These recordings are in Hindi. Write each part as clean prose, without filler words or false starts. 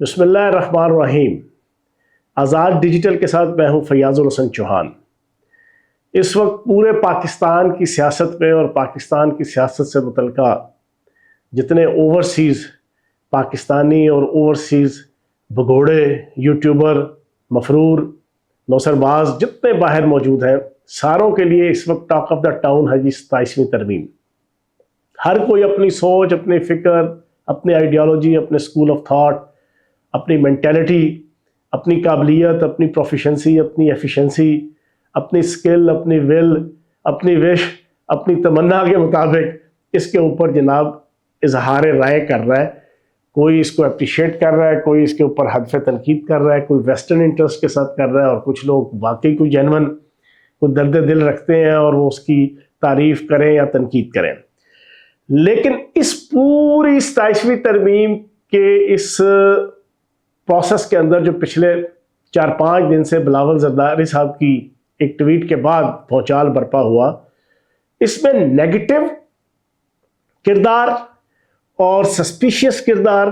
बिस्मिल्लाहिर्रहमानिर्रहीम। आज़ाद डिजिटल के साथ मैं हूं फैयाज़ुल हसन चौहान। इस वक्त पूरे पाकिस्तान की सियासत में और पाकिस्तान की सियासत से मुतल्लिका जितने ओवरसीज़ पाकिस्तानी और ओवरसीज़ भगोड़े, यूट्यूबर, मफरूर, नौसरबाज जितने बाहर मौजूद हैं, सारों के लिए इस वक्त टॉक ऑफ द टाउन है जी 27वीं तरमीम। हर कोई अपनी सोच, अपनी फ़िक्र, अपनी आइडियोलॉजी, अपने स्कूल ऑफ थाट, अपनी मेंटेलिटी, अपनी काबिलियत, अपनी प्रोफिशेंसी, अपनी एफिशिएंसी, अपनी स्किल, अपनी विल, अपनी विश, अपनी तमन्ना के मुताबिक इसके ऊपर जनाब इजहार राय कर रहा है। कोई इसको अप्रिशिएट कर रहा है, कोई इसके ऊपर हदफ तनकीद कर रहा है, कोई वेस्टर्न इंटरेस्ट के साथ कर रहा है और कुछ लोग वाकई कोई जेन्युइन कोई दर्द दिल रखते हैं और वो उसकी तारीफ़ करें या तनकीद करें। लेकिन इस पूरी 27वीं तरमीम के इस प्रोसेस के अंदर जो पिछले 4-5 दिन से बिलावल जरदारी साहब की एक ट्वीट के बाद भौचाल बरपा हुआ, इसमें नेगेटिव किरदार और सस्पिशियस किरदार,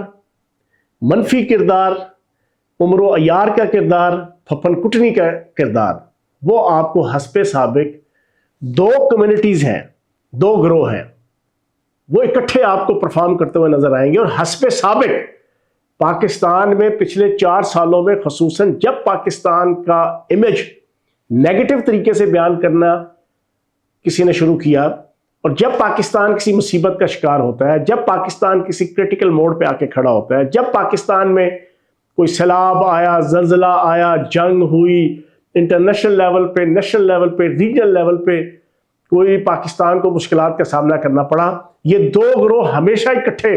मनफी किरदार, उम्र अयार का किरदार, फफन कुटनी का किरदार, वो आपको हस्बे साबिक दो कम्युनिटीज़ हैं, दो गिरोह हैं, वो इकट्ठे आपको परफॉर्म करते हुए नजर आएंगे। और हस्बे साबिक पाकिस्तान में पिछले 4 सालों में खसूसन जब पाकिस्तान का इमेज नेगेटिव तरीके से बयान करना किसी ने शुरू किया और जब पाकिस्तान किसी मुसीबत का शिकार होता है, जब पाकिस्तान किसी क्रिटिकल मोड पे आके खड़ा होता है, जब पाकिस्तान में कोई सैलाब आया, जल्जला आया, जंग हुई, इंटरनेशनल लेवल पे, नेशनल लेवल पे, रीजनल लेवल पे कोई पाकिस्तान को मुश्किलात का सामना करना पड़ा, ये दो गिरोह हमेशा इकट्ठे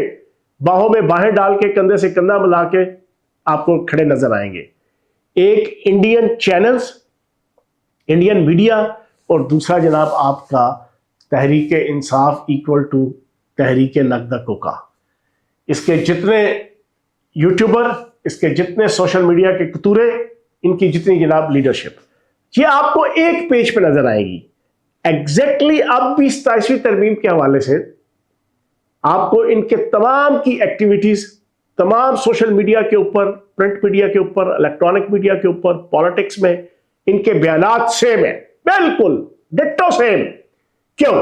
बाहों में बाहें डाल के, कंधे से कंधा मिला के आपको खड़े नजर आएंगे। एक इंडियन चैनल्स, इंडियन मीडिया और दूसरा जनाब आपका तहरीक इंसाफ इक्वल टू तहरीक नकद कोका। इसके जितने यूट्यूबर, इसके जितने सोशल मीडिया के कतूरे, इनकी जितनी जनाब लीडरशिप, ये आपको एक पेज पे नजर आएगी। एग्जैक्टली अब भी 27वीं तरमीम के हवाले से आपको इनके तमाम की एक्टिविटीज, तमाम सोशल मीडिया के ऊपर, प्रिंट मीडिया के ऊपर, इलेक्ट्रॉनिक मीडिया के ऊपर, पॉलिटिक्स में इनके बयानात सेम है, बिल्कुल डिट्टो सेम। क्यों?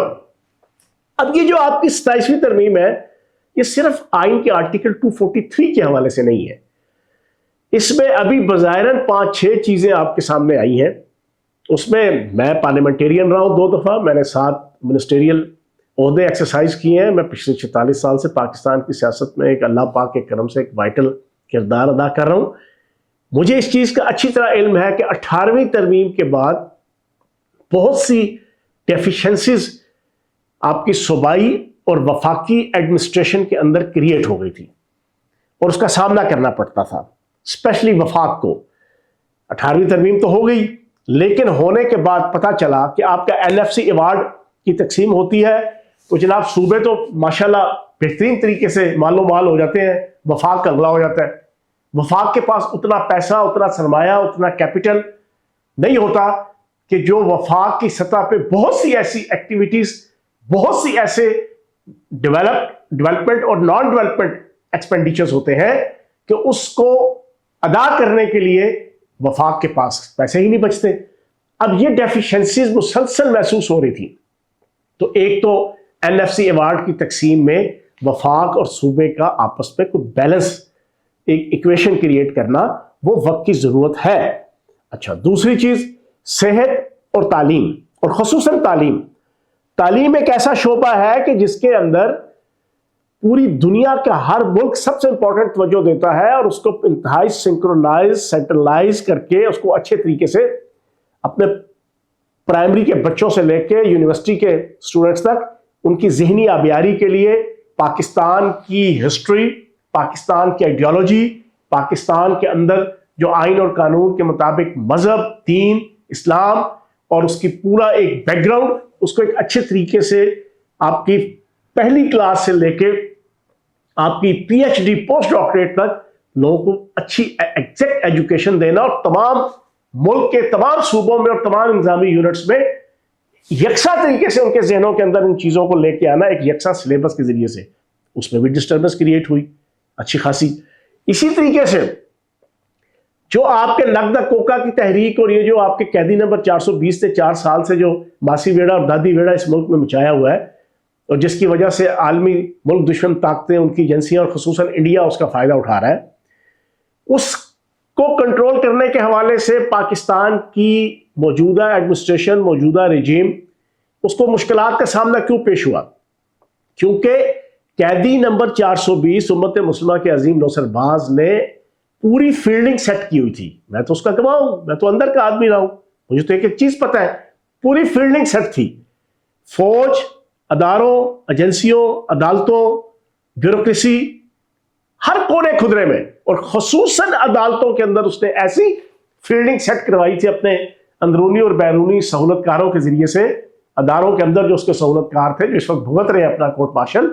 अब ये जो आपकी 27वीं तरमीम है, ये सिर्फ आइन के आर्टिकल 243 के हवाले से नहीं है। इसमें अभी बज़ाहिरन 5-6 चीजें आपके सामने आई हैं। उसमें मैं पार्लियामेंटेरियन रहा हूं 2 दफा, मैंने 7 मिनिस्टेरियल ओहदे एक्सरसाइज किए हैं। मैं पिछले 46 साल से पाकिस्तान की सियासत में एक अल्लाह पाक के करम से एक वाइटल किरदार अदा कर रहा हूँ। मुझे इस चीज़ का अच्छी तरह इल्म है कि 18वीं तरमीम के बाद बहुत सी डेफिशिएंसीज आपकी सूबाई और वफाकी एडमिनिस्ट्रेशन के अंदर क्रिएट हो गई थी और उसका सामना करना पड़ता था, स्पेशली वफाक को। 18वीं तरमीम तो हो गई, लेकिन होने के बाद पता चला कि आपका NFC अवार्ड की तकसीम होती है तो जनाब सूबे तो माशाल्लाह बेहतरीन तरीके से मालो माल हो जाते हैं, वफाक का अगला हो जाता है। वफाक के पास उतना पैसा, उतना सरमाया, उतना कैपिटल नहीं होता कि जो वफाक की सतह पे बहुत सी ऐसी एक्टिविटीज, बहुत सी ऐसे डेवलपमेंट और नॉन डेवलपमेंट एक्सपेंडिचर्स होते हैं कि उसको अदा करने के लिए वफाक के पास पैसे ही नहीं बचते। अब ये डेफिशिएंसीज मुसलसल महसूस हो रही थी। तो एक तो NFC अवार्ड की तकसीम में वफाक और सूबे का आपस में कोई बैलेंस, एक इक्वेशन क्रिएट करना, वो वक्त की जरूरत है। अच्छा, दूसरी चीज सेहत और तालीम, और खुसूसन तालीम। तालीम एक ऐसा शोबा है कि जिसके अंदर पूरी दुनिया का हर मुल्क सबसे इंपॉर्टेंट तवज्जो देता है और उसको इंतहाई सिंक्रोनाइज, सेंट्रलाइज करके उसको अच्छे तरीके से अपने प्राइमरी के बच्चों से लेकर यूनिवर्सिटी के स्टूडेंट्स तक उनकी ज़हनी आबियारी के लिए पाकिस्तान की हिस्ट्री, पाकिस्तान की आइडियोलॉजी, पाकिस्तान के अंदर जो आइन और कानून के मुताबिक मजहब, दीन, इस्लाम और उसकी पूरा एक बैकग्राउंड, उसको एक अच्छे तरीके से आपकी पहली क्लास से लेके आपकी PhD पोस्ट डॉक्टरेट तक लोगों को अच्छी एग्जैक्ट एजुकेशन देना और तमाम मुल्क के तमाम सूबों में और तमाम इंतजामी यूनिट्स में यकसा तरीके से उनके जहनों के अंदर इन चीज़ों को लेके आना, एक यकसा सिलेबस के जरिए से। उसमें भी डिस्टर्बेंस क्रिएट हुई अच्छी खासी। इसी तरीके से जो आपके नगदा कोका की तहरीक और ये जो आपके कैदी नंबर 420 से 4 साल से जो मासी वेड़ा और दादी वेड़ा इस मुल्क में मचाया हुआ है और जिसकी वजह से आलमी मुल्क दुश्मन ताकतें, उनकी एजेंसियां और खुसूसन इंडिया उसका फायदा उठा रहा है, उसको कंट्रोल करने के हवाले से पाकिस्तान की मौजूदा एडमिनिस्ट्रेशन, मौजूदा रिजीम, उसको मुश्किलात का सामना क्यों पेश हुआ? क्योंकि कैदी नंबर 420 उम्मत मुस्लिमा के अजीम नौसरबाज ने पूरी फील्डिंग सेट की हुई थी। मैं तो उसका गवाह हूं, मैं तो अंदर का आदमी रहा हूं, मुझे तो एक एक चीज पता है। पूरी फील्डिंग सेट थी, फौज, अदारों, एजेंसियों, अदालतों, ब्यूरोक्रेसी, हर कोने खुदरे में, और खुसूसन अदालतों के अंदर उसने ऐसी फील्डिंग सेट करवाई थी अपने अंदरूनी और बैरूनी सहूलतकारों के जरिए से। अदारों के अंदर जो उसके सहूलतकार थे, जो इस वक्त भुगत रहे अपना कोर्ट मार्शल,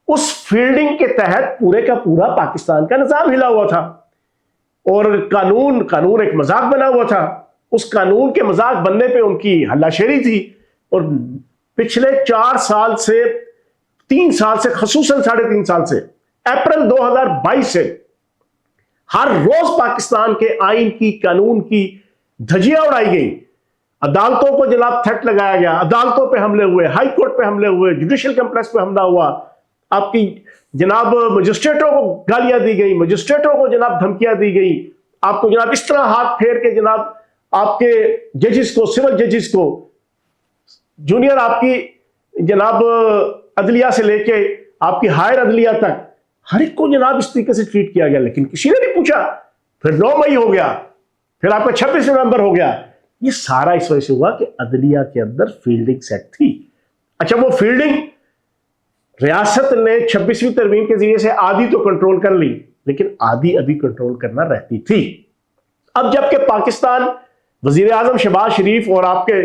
उस फील्डिंग के तहत पूरे का पूरा पाकिस्तान का निजाम हिला हुआ था और कानून एक मजाक बना हुआ था। उस कानून के मजाक बनने पे उनकी हल्लाशेरी थी। और पिछले 4 साल से 3 साल से, खसूसन 3.5 साल से, अप्रैल 2022 से हर रोज पाकिस्तान के आइन की, कानून की धज्जियां उड़ाई गई। अदालतों को जनाब थ्रेट लगाया गया, अदालतों पे हमले हुए, हाई कोर्ट पे हमले हुए, जुडिशियल कॉम्प्लेक्स पे हमला हुआ, आपकी जनाब मजिस्ट्रेटों को गालियां दी गई, मजिस्ट्रेटों को जनाब धमकियां दी गई, आपको जनाब इस तरह हाथ फेर के जनाब आपके जजेस को, सिविल जजेस को, जूनियर आपकी जनाब अदलिया से लेके आपकी हायर अदलिया तक, हर एक को जनाब इस तरीके से ट्रीट किया गया। लेकिन किसी ने नहीं पूछा। फिर 9 मई हो गया, फिर आपका 26 नवंबर हो गया। ये सारा इस वजह से हुआ कि अदलिया के अंदर फील्डिंग सेट थी। अच्छा, वो फील्डिंग रियासत ने 26वीं तरमीम के जरिए से आधी तो कंट्रोल कर ली, लेकिन आधी अभी कंट्रोल करना रहती थी। अब जबकि पाकिस्तान वजीर आजम शहबाज शरीफ और आपके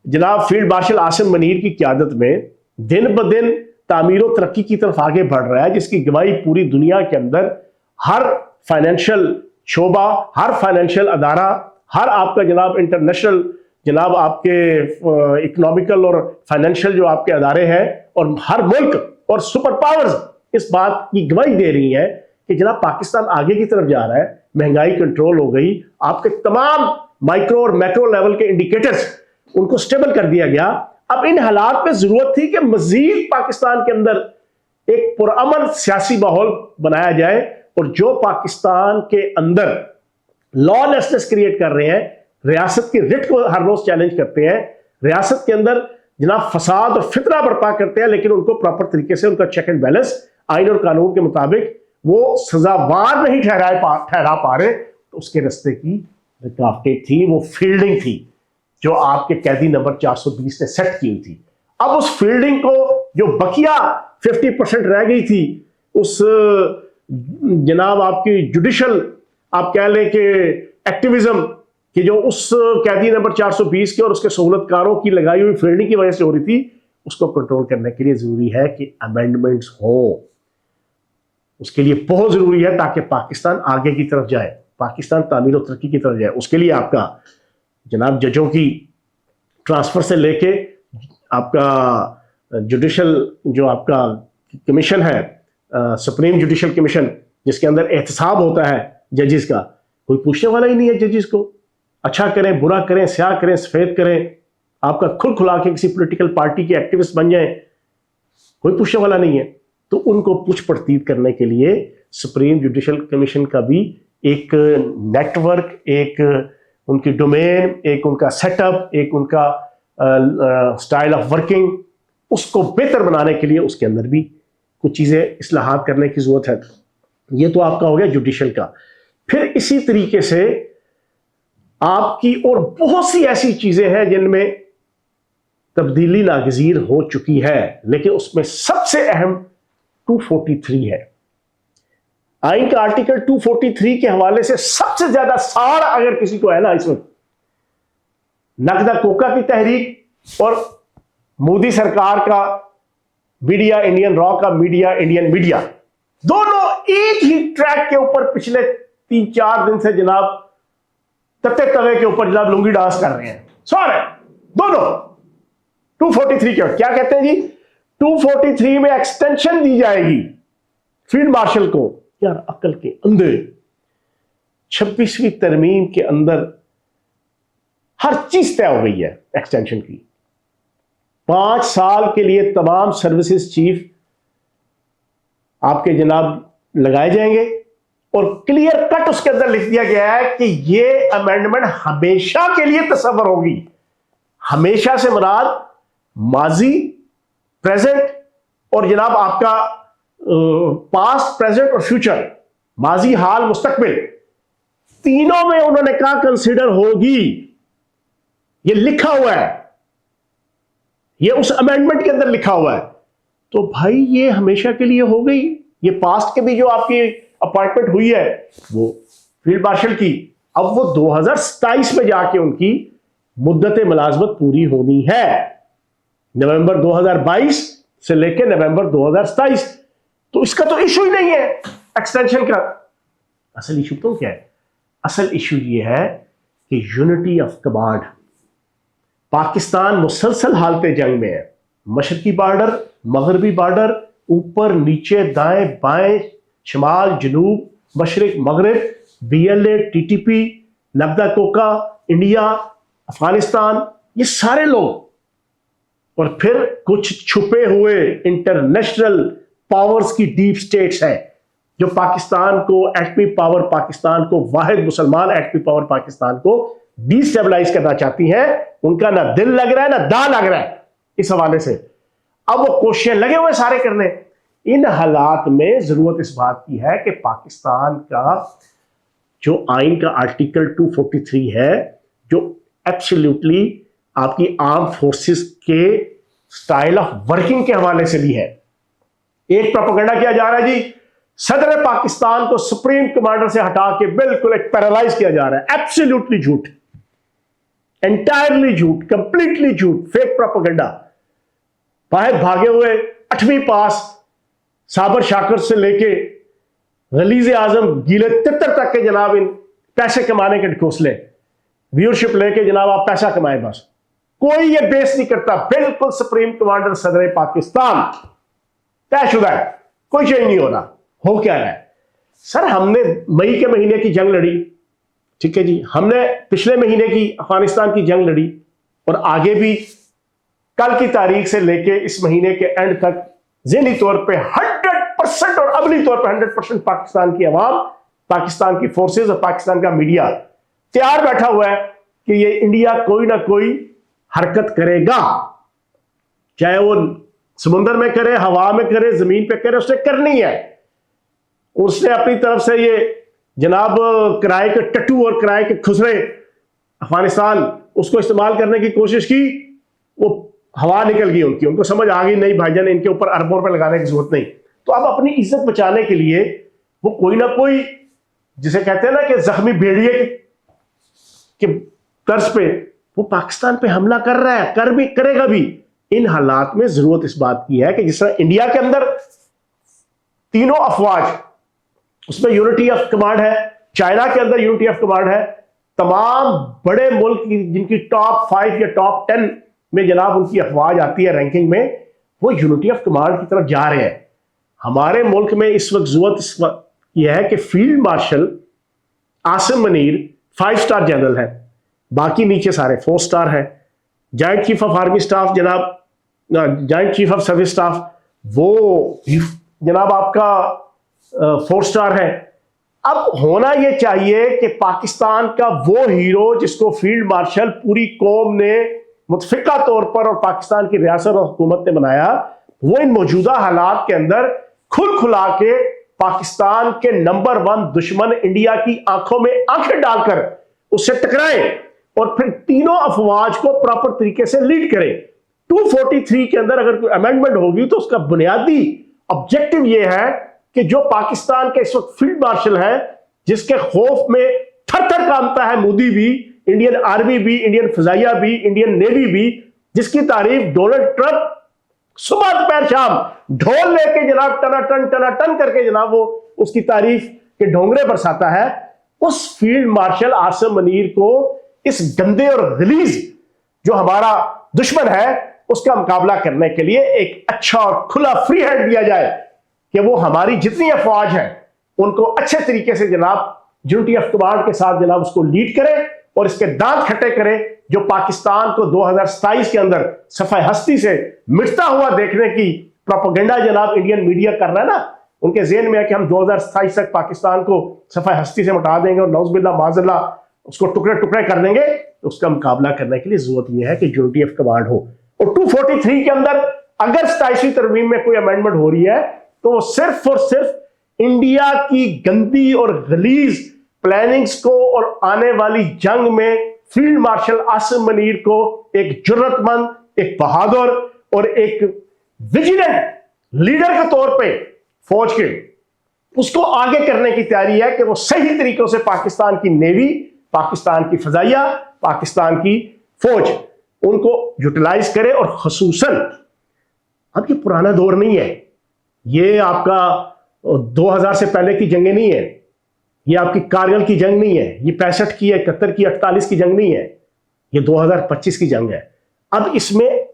जनाब फील्ड मार्शल आसिम मनीर की क़यादत में दिन ब दिन तामीर और तरक्की की तरफ आगे बढ़ रहा है, जिसकी गवाही पूरी दुनिया के अंदर हर फाइनेंशियल शोबा, हर फाइनेंशियल अदारा, हर आपका जनाब इंटरनेशनल जनाब आपके इकोनॉमिकल और फाइनेंशियल जो आपके अदारे हैं और हर मुल्क और सुपर पावर्स इस बात की गवाही दे रही है कि जनाब पाकिस्तान आगे की तरफ जा रहा है। महंगाई कंट्रोल हो गई, आपके तमाम माइक्रो और मैक्रो लेवल के इंडिकेटर्स उनको स्टेबल कर दिया गया। अब इन हालात में जरूरत थी कि मजीद पाकिस्तान के अंदर एक पुरअमन सियासी माहौल बनाया जाए, और जो पाकिस्तान के अंदर लॉलेसनेस क्रिएट कर रहे हैं, रियासत की रिट को हर रोज चैलेंज करते हैं, रियासत के अंदर जनाब फसाद और फितना बर्पा करते हैं, लेकिन उनको प्रॉपर तरीके से उनका चेक एंड बैलेंस आइन और कानून के मुताबिक वो सजावार नहीं ठहरा पा रहे, तो उसके रास्ते की रुकावटें थी, वो फील्डिंग थी जो आपके कैदी नंबर 420 ने सेट की हुई थी। अब उस फील्डिंग को जो बकिया 50% रह गई थी, उस जनाब आपकी जुडिशल आप कह लें कि एक्टिविज्म कि जो उस कैदी नंबर 420 के और उसके सहूलतकारों की लगाई हुई फील्डिंग की वजह से हो रही थी, उसको कंट्रोल करने के लिए जरूरी है कि अमेंडमेंट्स हो। उसके लिए बहुत जरूरी है ताकि पाकिस्तान आगे की तरफ जाए, पाकिस्तान तामीर और तरक्की की तरफ जाए। उसके लिए आपका जनाब जजों की ट्रांसफर से लेके आपका जुडिशल जो आपका कमीशन है, सुप्रीम जुडिशल कमीशन, जिसके अंदर एहतसाब होता है जजेस का, कोई पूछने वाला ही नहीं है जजेस को। अच्छा करें, बुरा करें, स्याह करें, सफेद करें, आपका खुल खुला के किसी पॉलिटिकल पार्टी के एक्टिविस्ट बन जाए, कोई पूछने वाला नहीं है। तो उनको पूछ परतीत करने के लिए सुप्रीम जुडिशल कमीशन का भी एक नेटवर्क, एक उनकी डोमेन, एक उनका सेटअप, एक उनका स्टाइल ऑफ वर्किंग, उसको बेहतर बनाने के लिए उसके अंदर भी कुछ चीज़ें इस्लाहात करने की ज़रूरत है। ये तो आपका हो गया जुडिशल का। फिर इसी तरीके से आपकी और बहुत सी ऐसी चीज़ें हैं जिनमें तब्दीली नागजीर हो चुकी है, लेकिन उसमें सबसे अहम 243 है। आइन का आर्टिकल 243 के हवाले से सबसे ज्यादा साड़ अगर किसी को है ना इस वक्त, नगदा कोका की तहरीक और मोदी सरकार का मीडिया, इंडियन रॉ का मीडिया, इंडियन मीडिया, दोनों एक ही ट्रैक के ऊपर पिछले 3-4 दिन से जनाब तत्ते तवे के ऊपर जनाब लुंगी डांस कर रहे हैं। सारे दोनों 243 क्या कहते हैं जी, 243 में एक्सटेंशन दी जाएगी फील्ड मार्शल को यार अकल के अंधे, 26वीं तरमीम के अंदर हर चीज तय हो गई है एक्सटेंशन की। 5 साल के लिए तमाम सर्विसेज चीफ आपके जनाब लगाए जाएंगे और क्लियर कट उसके अंदर लिख दिया गया है कि ये अमेंडमेंट हमेशा के लिए तस्वर होगी। हमेशा से मुराद माजी, प्रेजेंट और जनाब आपका पास्ट, प्रेजेंट और फ्यूचर, माजी, हाल, मुस्तकबिल, तीनों में उन्होंने कहा कंसीडर होगी। ये लिखा हुआ है, ये उस अमेंडमेंट के अंदर लिखा हुआ है। तो भाई ये हमेशा के लिए हो गई। ये पास्ट के भी जो आपकी अपॉइंटमेंट हुई है वो फील्ड मार्शल की, अब वो 2027 में जाके उनकी मुद्दत मुलाजमत पूरी होनी है, नवंबर 2022 से लेकर नवंबर 2027। तो इसका तो इशू ही नहीं है एक्सटेंशन का। असल इशू तो क्या है? असल इशू ये है कि यूनिटी ऑफ कमांड। पाकिस्तान मुसलसल हालत जंग में है। मशरकी बॉर्डर, मगरबी बॉर्डर, ऊपर नीचे, दाएं बाएं, शमाल जनूब, मशरिक मगरब, BLA, TTP, नब्दा कोका, इंडिया, अफगानिस्तान, ये सारे लोग, और फिर कुछ छुपे हुए इंटरनेशनल पावर्स की डीप स्टेट्स हैं जो पाकिस्तान को, एटमी पावर पाकिस्तान को, वाहिद मुसलमान एटमी पावर पाकिस्तान को डिस्टेबलाइज करना चाहती हैं। उनका ना दिल लग रहा है ना दा लग रहा है इस हवाले से। अब वो कोशिशें लगे हुए सारे करने। इन हालात में जरूरत इस बात की है कि पाकिस्तान का जो आइन का आर्टिकल 243 है, जो एब्सोल्युटली आपकी आर्म फोर्सेस के स्टाइल ऑफ वर्किंग के हवाले से भी है। एक प्रोपेगेंडा किया जा रहा है जी, सदर पाकिस्तान को सुप्रीम कमांडर से हटा के बिल्कुल एक पैरालाइज किया जा रहा है। एब्सोल्युटली झूठ, एंटायरली झूठ, कंप्लीटली झूठ, फेक प्रोपेगेंडा। बाहर भागे हुए 8वीं पास साबर शाकर से लेके गलीज़े आजम गीले तितर तक के जनाब इन पैसे कमाने के ढकोसले, व्यूअरशिप लेके जनाब आप पैसा कमाए, बस कोई ये बेस नहीं करता। बिल्कुल सुप्रीम कमांडर सदर पाकिस्तान तयशुदा है, कोई चेंज नहीं हो रहा। हो क्या रहा है सर? हमने मई के महीने की जंग लड़ी, ठीक है जी, हमने पिछले महीने की अफगानिस्तान की जंग लड़ी, और आगे भी कल की तारीख से लेके इस महीने के एंड तक ज़हनी तौर पे 100% और अमली तौर पे 100% पाकिस्तान की आवाम, पाकिस्तान की फोर्सेस और पाकिस्तान का मीडिया तैयार बैठा हुआ है कि ये इंडिया कोई ना कोई हरकत करेगा, चाहे वो समुद्र में करे, हवा में करे, जमीन पे करे, उसने करनी है। उसने अपनी तरफ से ये जनाब किराए के टट्टू और किराए के खुसरे अफगानिस्तान, उसको इस्तेमाल करने की कोशिश की, वो हवा निकल गई उनकी। उनको समझ आ गई नहीं भाईजान, इनके ऊपर अरबों रुपए लगाने की जरूरत नहीं। तो अब अपनी इज्जत बचाने के लिए वो कोई ना कोई, जिसे कहते हैं ना कि जख्मी भेड़िए के तर्ज पे, वो पाकिस्तान पे हमला कर रहा है, कर भी करेगा भी। इन हालात में जरूरत इस बात की है कि जिस तरह इंडिया के अंदर तीनों अफवाज, उसमें यूनिटी ऑफ कमांड है, चाइना के अंदर यूनिटी ऑफ कमांड है, तमाम बड़े मुल्क जिनकी टॉप 5 या टॉप 10 में जनाब उनकी अफवाज आती है रैंकिंग में, वो यूनिटी ऑफ कमांड की तरफ जा रहे हैं। हमारे मुल्क में इस वक्त जरूरत यह है कि field marshal Asim Munir 5 star general है, बाकी नीचे सारे 4 स्टार है। Joint chief of army staff जनाब, joint chief of service staff, वो जनाब आपका 4 स्टार है। अब होना यह चाहिए कि पाकिस्तान का वो हीरो जिसको फील्ड मार्शल पूरी कौम ने मुतफिका तौर पर और पाकिस्तान की रियासत और हुकूमत ने बनाया, वो इन मौजूदा हालात के अंदर खुल खुला के पाकिस्तान के नंबर 1 दुश्मन इंडिया की आंखों में आंखें डालकर उससे टकराए और फिर तीनों अफवाज को प्रॉपर तरीके से लीड करे। 243 के अंदर अगर कोई अमेंडमेंट होगी तो उसका बुनियादी ऑब्जेक्टिव यह है कि जो पाकिस्तान के इस वक्त फील्ड मार्शल है, जिसके खौफ में थर थर कांपता है मोदी भी, इंडियन आर्मी भी, इंडियन फजाइया भी, इंडियन नेवी भी, जिसकी तारीफ डोनाल्ड ट्रंप सुबह दोपहर शाम ढोल लेके जनाब टना टन करके जनाब वो उसकी तारीफ के ढोंगरे बरसाता है, उस फील्ड मार्शल आसिम मुनीर को इस गंदे और गलीज जो हमारा दुश्मन है उसका मुकाबला करने के लिए एक अच्छा और खुला फ्री हैंड दिया जाए कि वो हमारी जितनी अफवाज है उनको अच्छे तरीके से जनाब यूनिटी ऑफ कमांड के साथ जनाब उसको लीड करे और इसके दांत खट्टे करे, जो पाकिस्तान को 2027 के अंदर सफाई हस्ती से मिटता हुआ देखने की प्रोपेगेंडा जनाब इंडियन मीडिया कर रहा है ना। उनके जेहन में है कि हम 2027 तक पाकिस्तान को सफाई हस्ती से मिटा देंगे और नौज़बिल्लाह माज़अल्लाह उसको टुकड़े टुकड़े कर देंगे। तो उसका मुकाबला करने के लिए जरूरत यह है कि यूनिटी ऑफ कमांड हो। और 243 के अंदर अगर 27वीं तरमीम में कोई अमेंडमेंट हो रही है तो वो सिर्फ और सिर्फ इंडिया की गंदी और गलीज प्लानिंग्स को और आने वाली जंग में फील्ड मार्शल आसिम मुनीर को एक जुर्रतमंद, एक बहादुर और एक विजिलेंट लीडर के तौर पे फौज के उसको आगे करने की तैयारी है कि वो सही तरीकों से पाकिस्तान की नेवी, पाकिस्तान की फजाइया, पाकिस्तान की फौज उनको यूटिलाइज करे। और खसूसन अब ये पुराना दौर नहीं है, ये आपका 2000 से पहले की जंगें नहीं है, ये आपकी कारगिल की जंग नहीं है, ये 65 की, 71 की, 48 की जंग नहीं है, ये 2025 की जंग है। अब इसमें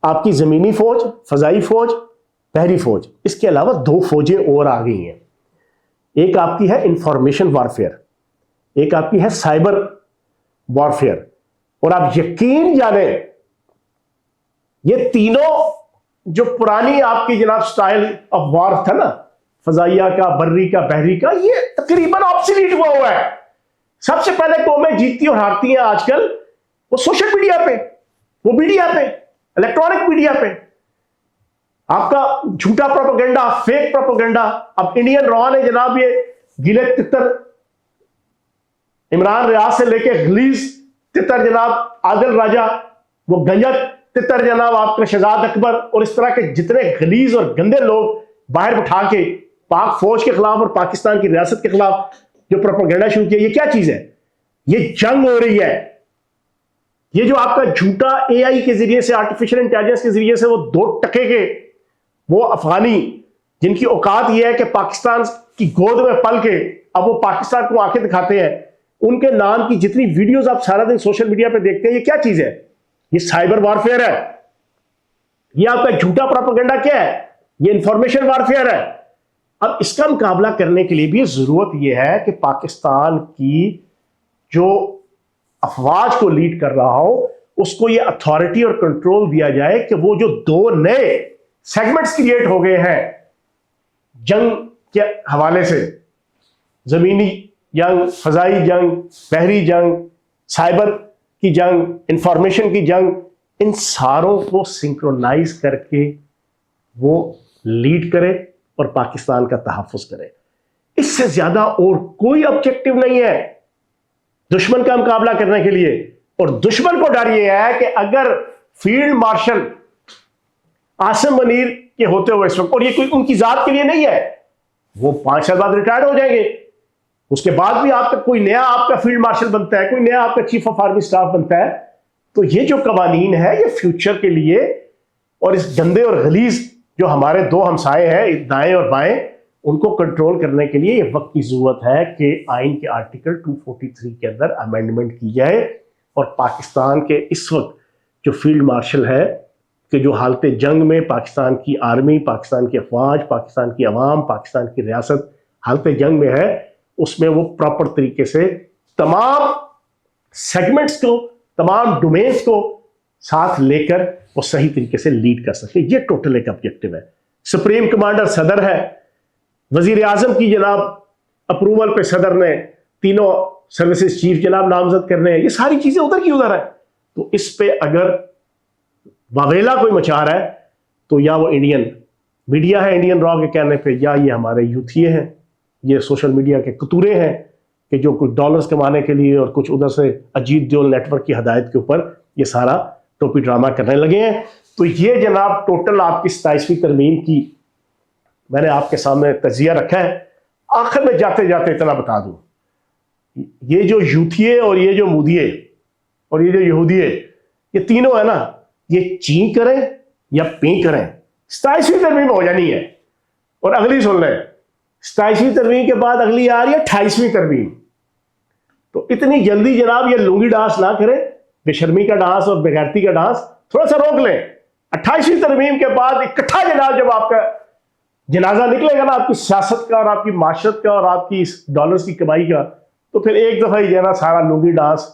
आपकी जमीनी फौज, फजाई फौज, बहरी फौज, इसके अलावा 2 फौजें और आ गई हैं। एक आपकी है इंफॉर्मेशन वॉरफेयर, एक आपकी है साइबर वॉरफेयर। और आप यकीन जाने ये तीनों जो पुरानी आपकी जनाब स्टाइल ऑफ वॉर था ना, फजाइया का, बर्री का, बहरी का, ये तकरीबन ऑब्सोलीट हुआ है। सबसे पहले कौमें जीतती और हारती हैं आजकल वो सोशल मीडिया पे, वो मीडिया पे, इलेक्ट्रॉनिक मीडिया पे। आपका झूठा प्रोपेगेंडा, फेक प्रोपेगेंडा। अब इंडियन रॉ ने जनाब ये गिले तितर इमरान रियाज से लेके गलीज तितर जनाब आदिल राजा, वो गंजत तितर जनाब आपका शहजाद अकबर और इस तरह के जितने गलीज और गंदे लोग बाहर बिठा के पाक फौज के खिलाफ और पाकिस्तान की रियासत के खिलाफ जो प्रोपेगेंडा शुरू किया, ये क्या चीज है? ये जंग हो रही है। ये जो आपका झूठा एआई के जरिए से, आर्टिफिशियल इंटेलिजेंस के जरिए से वो 2 टके के वो अफगानी जिनकी औकात ये है कि पाकिस्तान की गोद में पल के अब वो पाकिस्तान को आंखें दिखाते हैं, उनके नाम की जितनी वीडियोस आप सारा दिन सोशल मीडिया पे देखते हैं, ये क्या चीज है? ये साइबर वॉरफेयर है। ये आपका झूठा प्रोपेगेंडा क्या है? ये इंफॉर्मेशन वॉरफेयर है। अब इसका मुकाबला करने के लिए भी जरूरत यह है कि पाकिस्तान की जो अफवाज को लीड कर रहा हो उसको ये अथॉरिटी और कंट्रोल दिया जाए कि वो जो 2 नए सेगमेंट्स क्रिएट हो गए हैं जंग के हवाले से, जमीनी जंग, फजाई जंग, बहरी जंग, साइबर की जंग, इंफॉर्मेशन की जंग, इन सारों को सिंक्रोनाइज करके वो लीड करे और पाकिस्तान का तहफ़्फ़ुज़ करे। इससे ज्यादा और कोई ऑब्जेक्टिव नहीं है दुश्मन का मुकाबला करने के लिए। और दुश्मन को डर यह है कि अगर फील्ड मार्शल आसिम मुनीर के होते हुए इस वक्त, और ये कोई उनकी जात के लिए नहीं है, वो 5 साल बाद रिटायर्ड हो जाएंगे, उसके बाद भी आपका कोई नया आपका फील्ड मार्शल बनता है, कोई नया आपका चीफ ऑफ आर्मी स्टाफ बनता है, तो ये जो कवानीन है ये फ्यूचर के लिए और इस गंदे और गलीज जो हमारे 2 हमसाए हैं दाएं और बाएं, उनको कंट्रोल करने के लिए ये वक्त की जरूरत है कि आइन के आर्टिकल 243 के अंदर अमेंडमेंट की जाए और पाकिस्तान के इस वक्त जो फील्ड मार्शल है कि जो हालत जंग में पाकिस्तान की आर्मी, पाकिस्तान की अफवाज, पाकिस्तान की अवाम, पाकिस्तान की रियासत हालत जंग में है, उसमें वो प्रॉपर तरीके से तमाम सेगमेंट्स को, तमाम डोमेन्स को साथ लेकर वो सही तरीके से लीड कर सके। ये टोटल एक ऑब्जेक्टिव है। सुप्रीम कमांडर सदर है, वजीर आजम की जनाब अप्रूवल पे सदर ने तीनों सर्विसेज चीफ जनाब नामजद करने हैं, ये सारी चीजें उधर की उधर है। तो इस पे अगर वावेला कोई मचा रहा है तो या वो इंडियन मीडिया है इंडियन रॉ के कहने पे, या ये हमारे यूथिये हैं, ये सोशल मीडिया के कतूरे हैं कि जो कुछ डॉलर्स कमाने के लिए और कुछ उधर से अजीत जोल नेटवर्क की हदायत के ऊपर ये सारा टोपी ड्रामा करने लगे हैं। तो ये जनाब टोटल आपकी 27वीं तरमीम की मैंने आपके सामने तजिया रखा है। आखिर में जाते जाते इतना बता दूं, ये जो यूथिये और ये जो मूदिये और ये जो यहूदिये, ये तीनों है ना, ये ची करें या पी करें, 27वीं तरमीम हो जानी है। और अगली सुन लें, 27वीं तरमीम के बाद अगली आ रही है 28वीं तरमीम। तो इतनी जल्दी जनाब ये लुंगी डांस ना करें, बेशर्मी का डांस और बेगैरती का डांस थोड़ा सा रोक लें। 28वीं तरमीम के बाद इकट्ठा जनाब जब आपका जनाजा निकलेगा ना आपकी सियासत का और आपकी माशरत का और आपकी इस डॉलर्स की कमाई का, तो फिर एक दफ़ा ही जो है ना सारा लुंगी डांस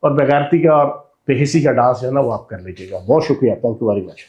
और बेगैरती का और बेहिसी का डांस जो है ना वो आप कर लीजिएगा। बहुत शुक्रिया, थैंक यू वेरी मच।